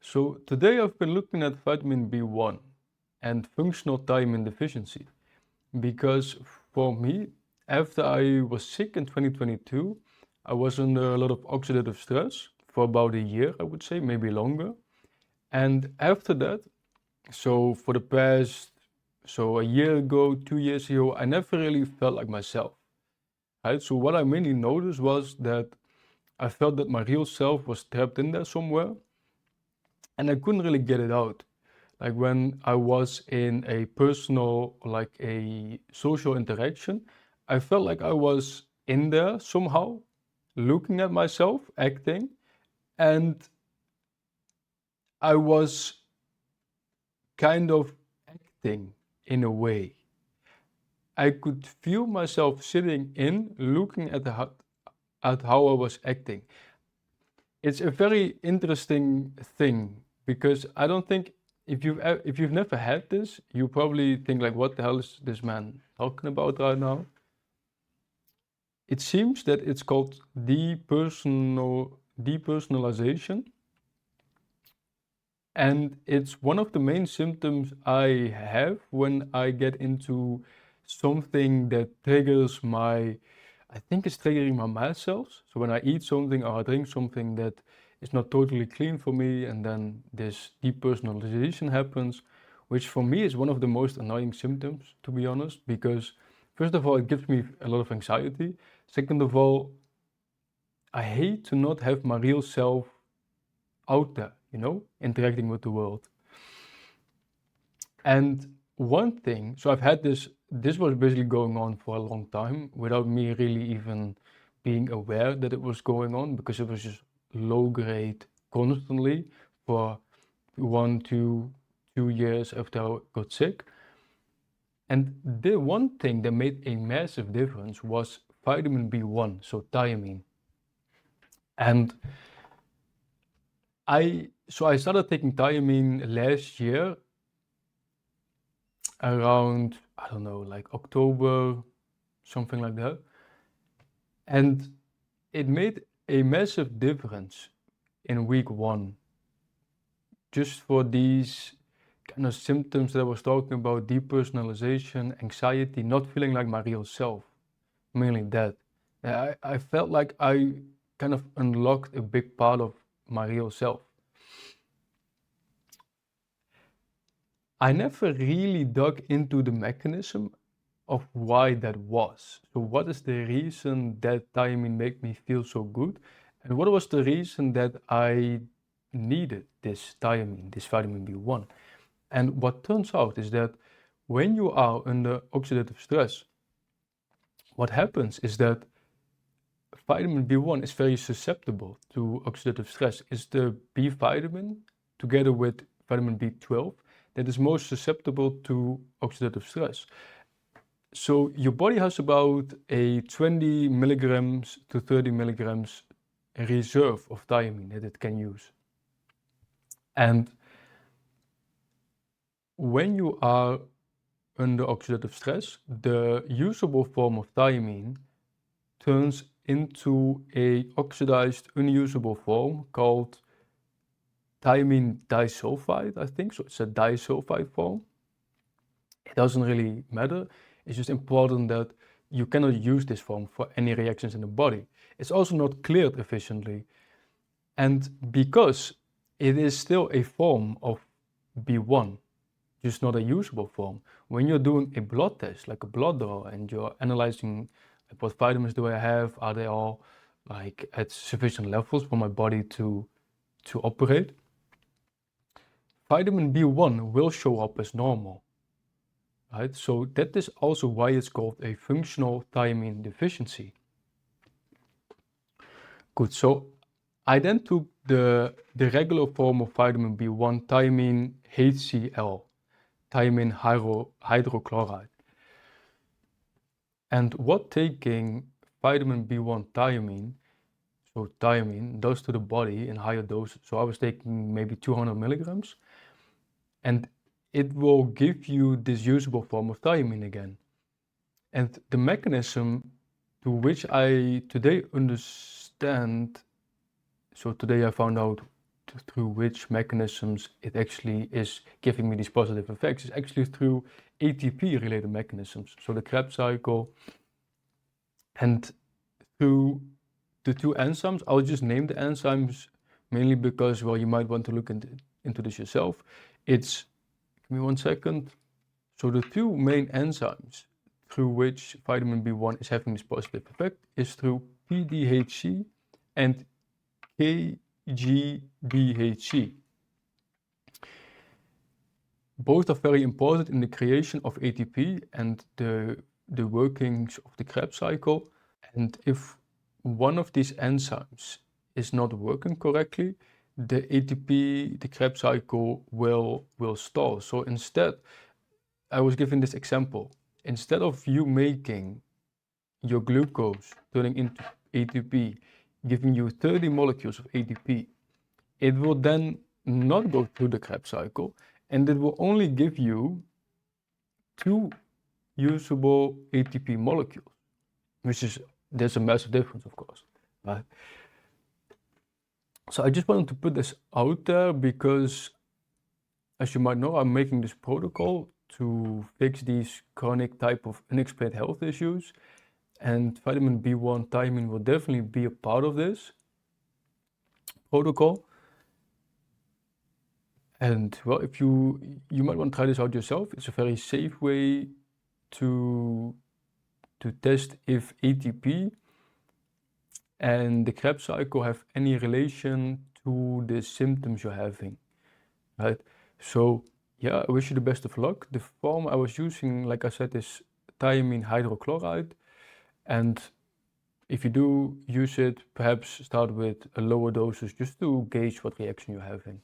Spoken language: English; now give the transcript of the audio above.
So today I've been looking at vitamin B1 and functional thiamine deficiency because for me, after I was sick in 2022, I was under a lot of oxidative stress for about a year, I would say, maybe longer. And after that, so for the past, so a year ago, 2 years ago, I never really felt like myself, right? So what I mainly noticed was that I felt that my real self was trapped in there somewhere and I couldn't really get it out. Like when I was in a personal, like a social interaction, I felt like I was in there somehow, looking at myself, acting, and I was kind of acting in a way. I could feel myself sitting in, looking at at how I was acting. It's a very interesting thing because I don't think if you've never had this, you probably think like, what the hell is this man talking about right now? It seems that it's called depersonalization, and it's one of the main symptoms I have when I get into something that triggers I think it's triggering my mast cells. So when I eat something or I drink something that is not totally clean for me, and then this depersonalization happens, which for me is one of the most annoying symptoms, to be honest, because first of all, it gives me a lot of anxiety. Second of all, I hate to not have my real self out there, interacting with the world. And one thing, so I've had this was basically going on for a long time without me really even being aware that it was going on because it was just low grade constantly for 1 to 2 years after I got sick. And the one thing that made a massive difference was vitamin B1, so thiamine. And I started taking thiamine last year around, I don't know, like October, something like that. And it made a massive difference in week 1, just for these kind of symptoms that I was talking about, depersonalization, anxiety, not feeling like my real self, mainly that. I felt like I kind of unlocked a big part of my real self. I never really dug into the mechanism of why that was. So what is the reason that thiamine made me feel so good? And what was the reason that I needed this thiamine, this vitamin B1? And what turns out is that when you are under oxidative stress, what happens is that vitamin B1 is very susceptible to oxidative stress. It's the B vitamin together with vitamin B12 that is most susceptible to oxidative stress. So your body has about a 20 milligrams to 30 milligrams reserve of thiamine that it can use. And when you are under oxidative stress, the usable form of thiamine turns into a oxidized unusable form called thiamine disulfide, I think. So it's a disulfide form. It doesn't really matter. It's just important that you cannot use this form for any reactions in the body. It's also not cleared efficiently. And because it is still a form of B1, just not a usable form, when you're doing a blood test, like a blood draw, and you're analyzing like, what vitamins do I have, are they all like at sufficient levels for my body to operate, vitamin B1 will show up as normal. Right? So that is also why it's called a functional thiamine deficiency. Good, so I then took the regular form of vitamin B1, thiamine HCl, thiamine hydrochloride. And what taking vitamin B1 thiamine, so thiamine, does to the body in higher doses. So I was taking maybe 200 milligrams, and it will give you this usable form of thiamine again. And the mechanism to which I today understand, so today I found out through which mechanisms it actually is giving me these positive effects. It's actually through ATP related mechanisms. So the Krebs cycle, and through the two enzymes. I'll just name the enzymes mainly because, well, you might want to look into this yourself. Give me 1 second. So the two main enzymes through which vitamin B1 is having this positive effect is through PDHC and KGBHC. Both are very important in the creation of ATP and the workings of the Krebs cycle. And if one of these enzymes is not working correctly, the ATP, the Krebs cycle will stall. So instead, I was given this example. Instead of you making your glucose turning into ATP, giving you 30 molecules of ATP, it will then not go through the Krebs cycle, and it will only give you 2 usable ATP molecules, there's a massive difference, of course, right? So I just wanted to put this out there because, as you might know, I'm making this protocol to fix these chronic type of unexplained health issues, and vitamin B1 thiamine will definitely be a part of this protocol. And well, if you might want to try this out yourself. It's a very safe way to test if ATP and the Krebs cycle have any relation to the symptoms you're having, right? So yeah, I wish you the best of luck. The form I was using, like I said, is thiamine hydrochloride, and if you do use it, perhaps start with a lower dosage just to gauge what reaction you're having.